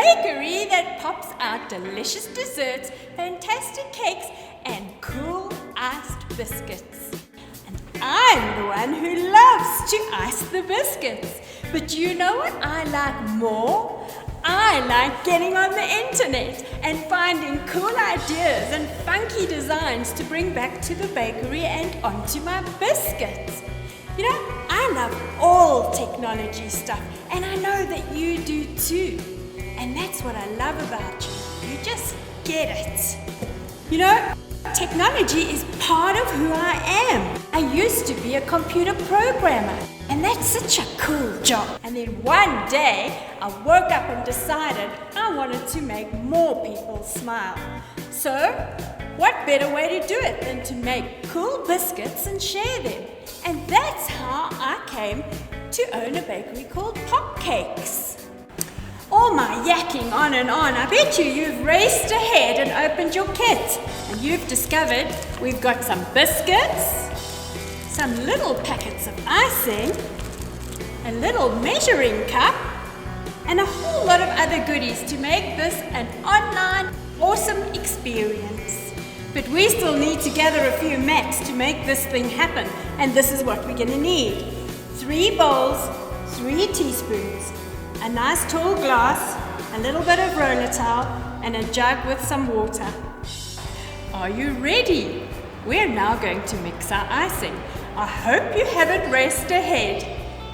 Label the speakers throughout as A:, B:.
A: bakery that pops out delicious desserts, fantastic cakes, and cool iced biscuits. And I'm the one who loves to ice the biscuits. But you know what I like more? I like getting on the internet and finding cool ideas and funky designs to bring back to the bakery and onto my biscuits. You know, I love all technology stuff, and I know that you do too. And that's what I love about you. You just get it. You know, technology is part of who I am. I used to be a computer programmer, and that's such a cool job. And then one day, I woke up and decided I wanted to make more people smile. So, what better way to do it than to make cool biscuits and share them? And that's how I came to own a bakery called Pop Cakes. All my yakking on and on, I bet you've raced ahead and opened your kit. And you've discovered we've got some biscuits, some little packets of icing, a little measuring cup, and a whole lot of other goodies to make this an online awesome experience. But we still need to gather a few mats to make this thing happen, and this is what we're gonna need. 3 bowls, 3 teaspoons, a nice tall glass, a little bit of roller towel, and a jug with some water. Are you ready? We're now going to mix our icing. I hope you haven't raced ahead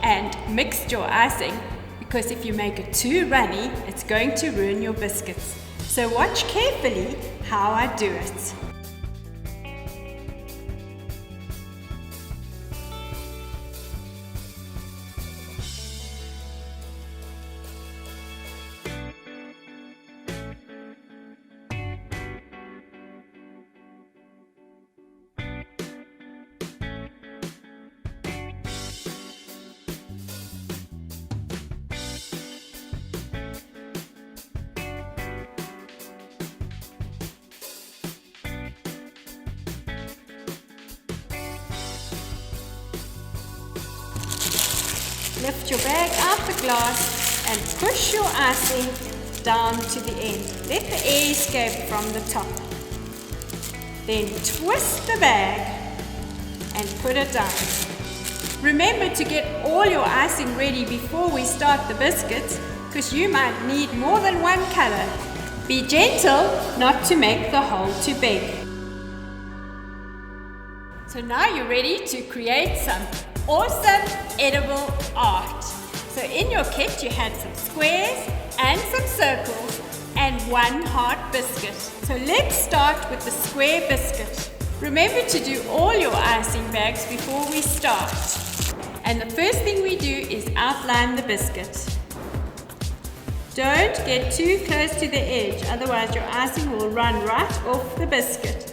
A: and mixed your icing, because if you make it too runny, it's going to ruin your biscuits. So watch carefully how I do it. Lift your bag out the glass and push your icing down to the end. Let the air escape from the top. Then twist the bag and put it down. Remember to get all your icing ready before we start the biscuits, because you might need more than one color. Be gentle not to make the hole too big. So now you're ready to create some awesome edible art. So in your kit you had some squares and some circles and one hard biscuit. So let's start with the square biscuit. Remember to do all your icing bags before we start. And the first thing we do is outline the biscuit. Don't get too close to the edge, otherwise your icing will run right off the biscuit.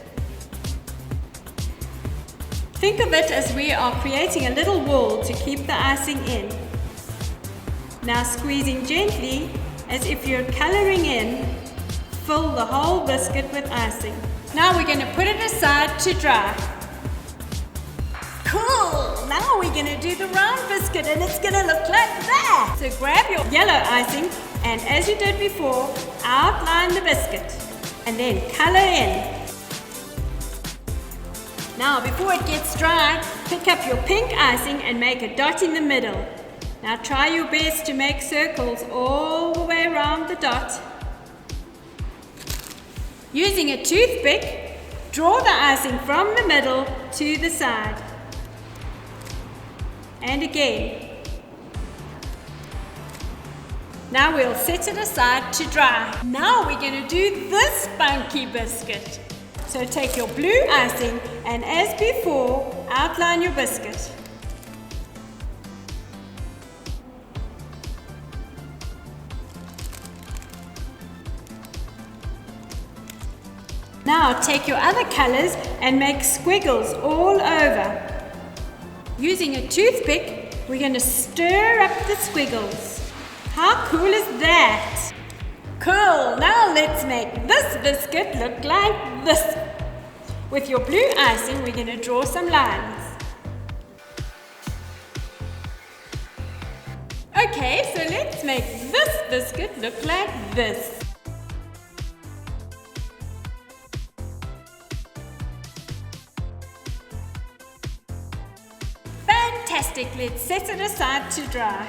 A: Think of it as we are creating a little wall to keep the icing in. Now squeezing gently as if you're coloring in, fill the whole biscuit with icing. Now we're going to put it aside to dry. Cool! Now we're going to do the round biscuit, and it's going to look like that. So grab your yellow icing and, as you did before, outline the biscuit and then color in. Now before it gets dry, pick up your pink icing and make a dot in the middle. Now try your best to make circles all the way around the dot. Using a toothpick, draw the icing from the middle to the side. And again. Now we'll set it aside to dry. Now we're going to do this funky biscuit. So take your blue icing and, as before, outline your biscuit. Now take your other colors and make squiggles all over. Using a toothpick, we're going to stir up the squiggles. How cool is that? Cool! Now let's make this biscuit look like this. With your blue icing, we're going to draw some lines. Okay, so let's make this biscuit look like this. Fantastic, let's set it aside to dry.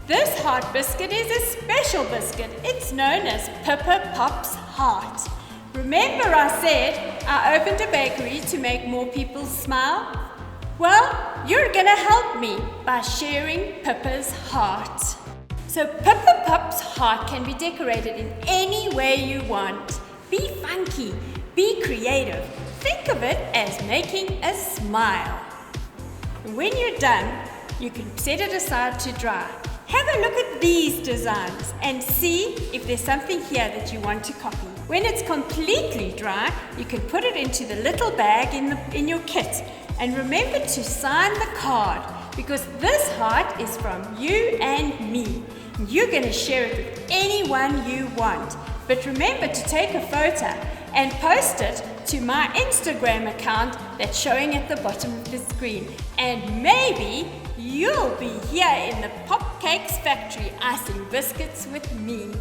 A: This heart biscuit is a special biscuit. It's known as Pippa Pop's Heart. Remember I said I opened a bakery to make more people smile? Well, you're gonna help me by sharing Pippa's heart. So Pippa Pop's heart can be decorated in any way you want. Be funky, be creative. Think of it as making a smile. When you're done, you can set it aside to dry. Have a look at these designs and see if there's something here that you want to copy. When it's completely dry, you can put it into the little bag in your kit. And remember to sign the card, because this heart is from you and me. You're going to share it with anyone you want. But remember to take a photo and post it to my Instagram account that's showing at the bottom of the screen. And maybe you'll be here in the Pop Cakes factory icing biscuits with me.